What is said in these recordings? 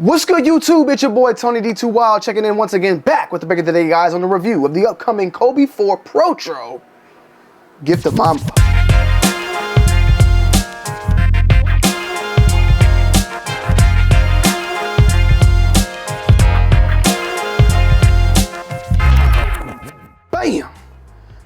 What's good, YouTube? It's your boy Tonyd2wild checking in once again, back with the pick of the day, guys, on the review of the upcoming Kobe 4 Protro Gift of Mamba. Bam!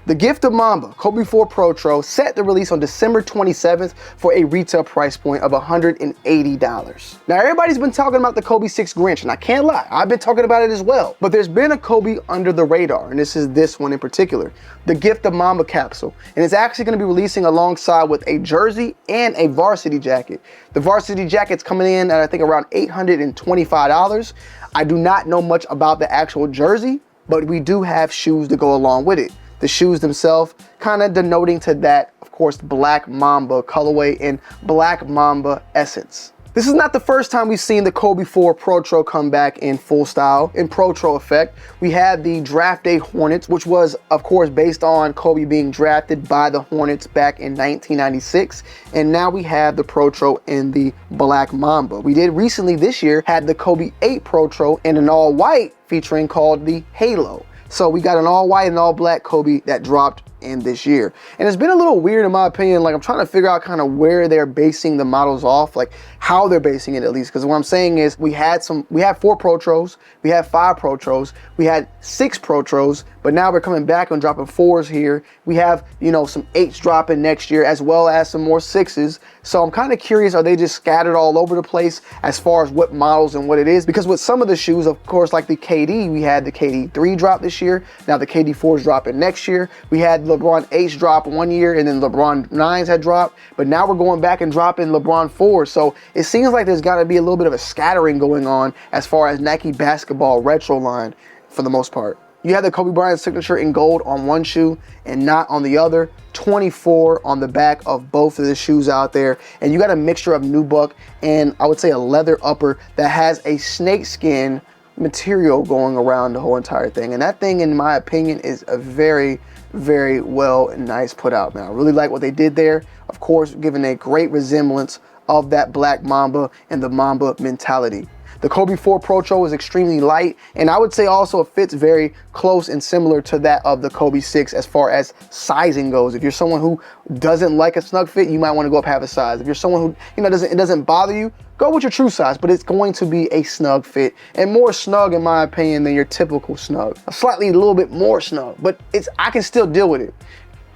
The Gift of Mamba Kobe 4 Protro set to release on December 27th for a retail price point of $180. Now, everybody's been talking about the Kobe 6 Grinch, and I can't lie, I've been talking about it as well. But there's been a Kobe under the radar, and this is this one in particular, the Gift of Mamba capsule. And it's actually going to be releasing alongside with a jersey and a varsity jacket. The varsity jacket's coming in at, I think, around $825. I do not know much about the actual jersey, but we do have shoes to go along with it. The shoes themselves kind of denoting to that, of course, Black Mamba colorway and Black Mamba essence. This is not the first time we've seen the Kobe 4 Protro come back in full style, in Protro effect. We had the Draft Day Hornets, which was, of course, based on Kobe being drafted by the Hornets back in 1996. And now we have the Protro in the Black Mamba. We did recently this year had the Kobe 8 Protro in an all-white featuring called the Halo. So we got an all white and all black Kobe that dropped in this year. And it's been a little weird in my opinion. Like, I'm trying to figure out kind of where they're basing the models off, like how they're basing it at least. Because what I'm saying is we had 4 Protros, we had 5 Protros, we had 6 Protros, but now we're coming back and dropping 4s here. We have, you know, some 8s dropping next year as well as some more 6s. So I'm kind of curious, are they just scattered all over the place as far as what models and what it is? Because with some of the shoes, of course, like the KD, we had the KD 3 drop this year. Now the KD 4 is dropping next year. We had LeBron 8s drop one year, and then LeBron 9s had dropped. But now we're going back and dropping LeBron 4s. So it seems like there's got to be a little bit of a scattering going on as far as Nike basketball retro line for the most part. You have the Kobe Bryant signature in gold on one shoe and not on the other. 24 on the back of both of the shoes out there. And you got a mixture of nubuck and I would say a leather upper that has a snakeskin material going around the whole entire thing. And that thing, in my opinion, is a very, very well and nice put out, man. I really like what they did there. Of course, giving a great resemblance of that Black Mamba and the Mamba mentality. The Kobe 4 Protro is extremely light, and I would say also it fits very close and similar to that of the Kobe 6 as far as sizing goes. If you're someone who doesn't like a snug fit, you might want to go up half a size. If you're someone who, you know, it doesn't bother you, go with your true size, but it's going to be a snug fit, and more snug in my opinion than your typical snug. A little bit more snug, but I can still deal with it.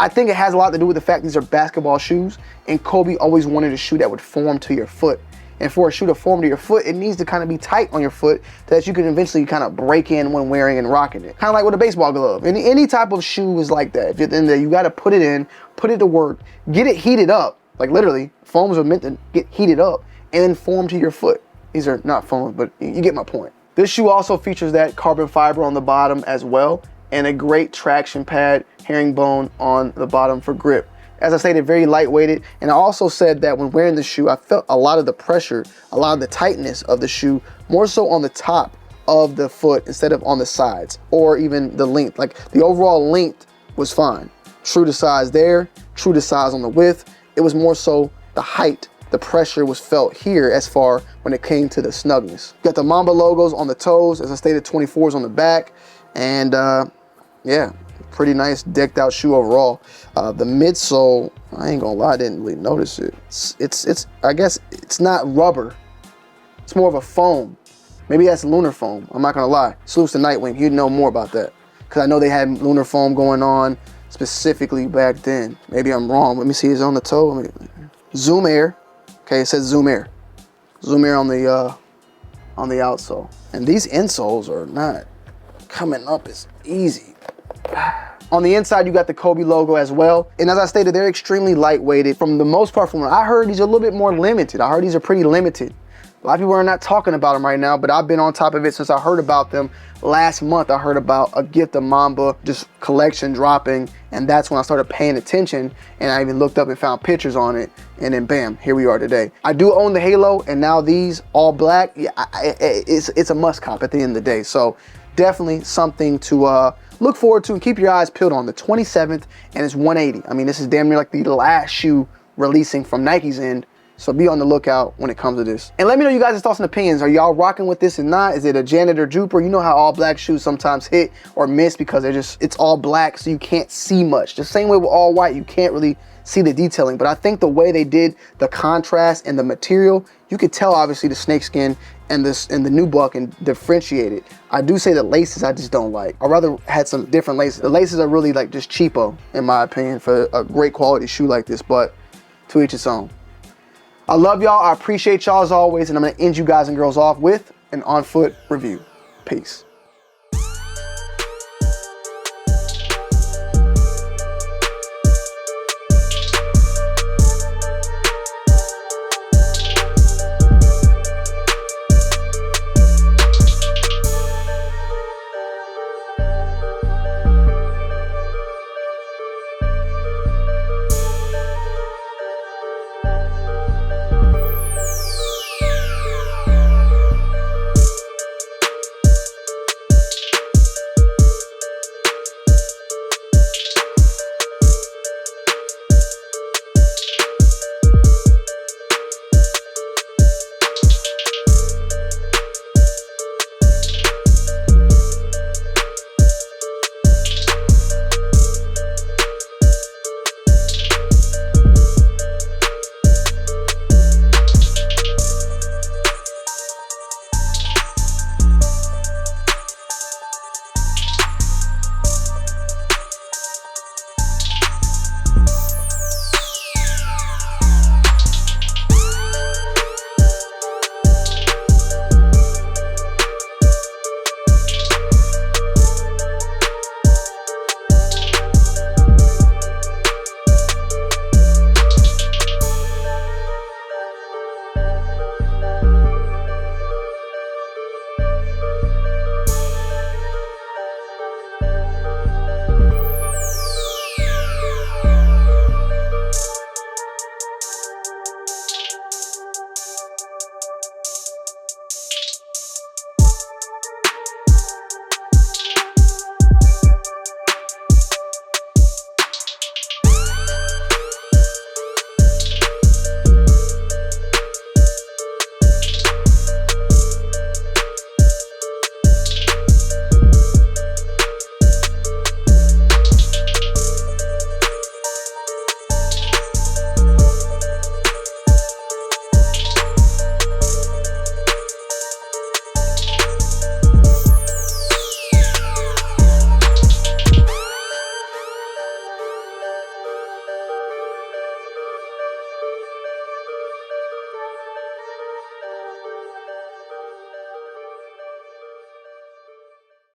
I think it has a lot to do with the fact these are basketball shoes, and Kobe always wanted a shoe that would form to your foot. And for a shoe to form to your foot, it needs to kind of be tight on your foot so that you can eventually kind of break in when wearing and rocking it. Kind of like with a baseball glove. Any type of shoe is like that. If you're in there, you got to put it in, put it to work, get it heated up. Like literally, foams are meant to get heated up and then form to your foot. These are not foams, but you get my point. This shoe also features that carbon fiber on the bottom as well, and a great traction pad herringbone on the bottom for grip. As I stated, very lightweighted, and I also said that when wearing the shoe, I felt a lot of the pressure, a lot of the tightness of the shoe, more so on the top of the foot instead of on the sides, or even the length. Like the overall length was fine. True to size there, true to size on the width. It was more so the height. The pressure was felt here as far when it came to the snugness. Got the Mamba logos on the toes, as I stated, 24s on the back, and yeah. Pretty nice decked out shoe overall. The midsole, I ain't gonna lie, I didn't really notice it. It's I guess it's not rubber. It's more of a foam. Maybe that's lunar foam. I'm not gonna lie. Salutes to Nightwing. You'd know more about that. Cause I know they had lunar foam going on specifically back then. Maybe I'm wrong. Let me see, it's on the toe. Let me, Zoom Air. Okay, it says Zoom Air. Zoom Air on the outsole. And these insoles are not coming up as easy. On the inside, you got the Kobe logo as well. And as I stated, they're extremely lightweighted. From the most part, from what I heard, these are a little bit more limited. I heard these are pretty limited. A lot of people are not talking about them right now, but I've been on top of it since I heard about them last month. I heard about a Gift of Mamba just collection dropping, and that's when I started paying attention, and I even looked up and found pictures on it, and then bam, here we are today. I do own the Halo, and now these all black, yeah, it's a must cop at the end of the day. So definitely something to look forward to and keep your eyes peeled on. The 27th, and it's $180. I mean, this is damn near like the last shoe releasing from Nike's end So be on the lookout when it comes to this. And let me know you guys' thoughts and opinions. Are y'all rocking with this or not? Is it a janitor juper? You know how all black shoes sometimes hit or miss because it's all black, so you can't see much. The same way with all white, you can't really see the detailing. But I think the way they did the contrast and the material, you could tell obviously the snakeskin and the nubuck and differentiate it. I do say the laces I just don't like. I'd rather had some different laces. The laces are really like just cheapo in my opinion for a great quality shoe like this, but to each its own. I love y'all, I appreciate y'all as always, and I'm gonna end you guys and girls off with an on foot review. Peace.